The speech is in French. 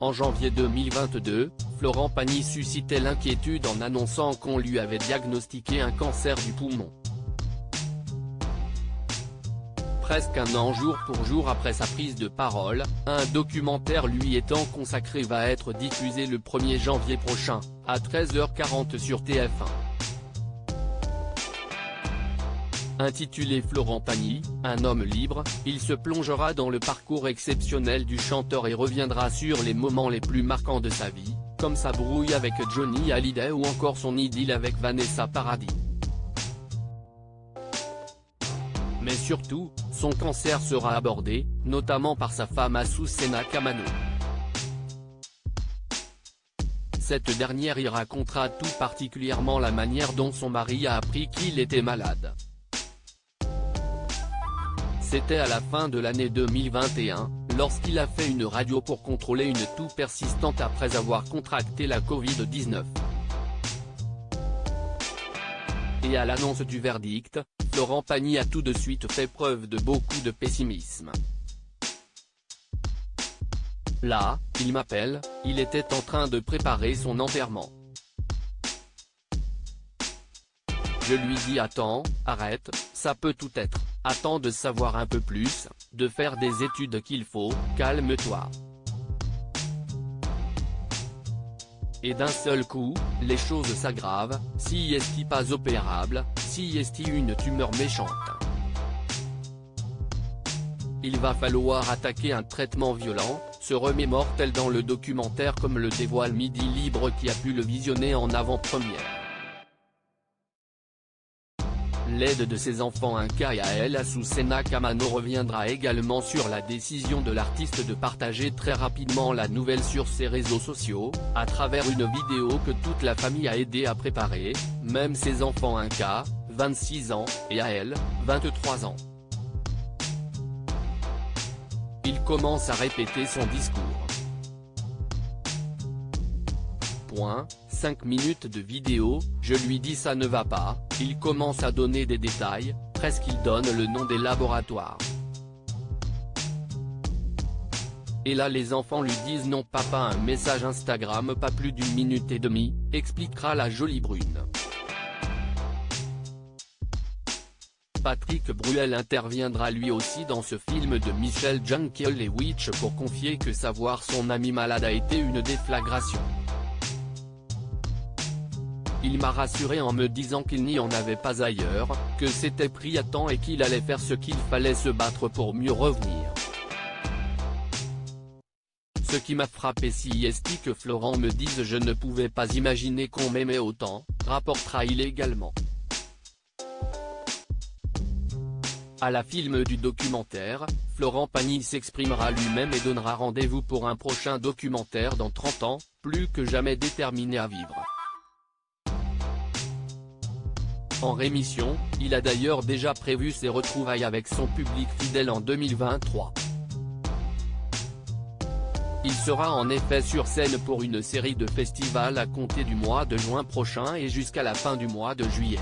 En janvier 2022, Florent Pagny suscitait l'inquiétude en annonçant qu'on lui avait diagnostiqué un cancer du poumon. Presque un an jour pour jour après sa prise de parole, un documentaire lui étant consacré va être diffusé le 1er janvier prochain, à 13h40 sur TF1. Intitulé Florent Pagny, un homme libre, il se plongera dans le parcours exceptionnel du chanteur et reviendra sur les moments les plus marquants de sa vie, comme sa brouille avec Johnny Hallyday ou encore son idylle avec Vanessa Paradis. Mais surtout, son cancer sera abordé, notamment par sa femme Azucena Kamano. Cette dernière y racontera tout particulièrement la manière dont son mari a appris qu'il était malade. C'était à la fin de l'année 2021, lorsqu'il a fait une radio pour contrôler une toux persistante après avoir contracté la Covid-19. Et à l'annonce du verdict, Florent Pagny a tout de suite fait preuve de beaucoup de pessimisme. Là, il m'appelle, il était en train de préparer son enterrement. Je lui dis attends, arrête, ça peut tout être, attends de savoir un peu plus, de faire des études qu'il faut, calme-toi. Et d'un seul coup, les choses s'aggravent, si est-il pas opérable, si est-il une tumeur méchante. Il va falloir attaquer un traitement violent, se remémore-t-elle dans le documentaire comme le dévoile Midi Libre qui a pu le visionner en avant-première. L'aide de ses enfants Inca et Yael Azucena Kamano reviendra également sur la décision de l'artiste de partager très rapidement la nouvelle sur ses réseaux sociaux, à travers une vidéo que toute la famille a aidé à préparer, même ses enfants Inca, 26 ans, et Yael, 23 ans. Il commence à répéter son discours. 5 minutes de vidéo, je lui dis ça ne va pas, il commence à donner des détails, presque il donne le nom des laboratoires. Et là les enfants lui disent non papa un message Instagram pas plus d'1 minute et demie, expliquera la jolie brune. Patrick Bruel interviendra lui aussi dans ce film de Michel Jankelewicz pour confier que savoir son ami malade a été une déflagration. Il m'a rassuré en me disant qu'il n'y en avait pas ailleurs, que c'était pris à temps et qu'il allait faire ce qu'il fallait se battre pour mieux revenir. Ce qui m'a frappé si est que Florent me dise je ne pouvais pas imaginer qu'on m'aimait autant, rapportera-il également. À la film du documentaire, Florent Pagny s'exprimera lui-même et donnera rendez-vous pour un prochain documentaire dans 30 ans, plus que jamais déterminé à vivre. En rémission, il a d'ailleurs déjà prévu ses retrouvailles avec son public fidèle en 2023. Il sera en effet sur scène pour une série de festivals à compter du mois de juin prochain et jusqu'à la fin du mois de juillet.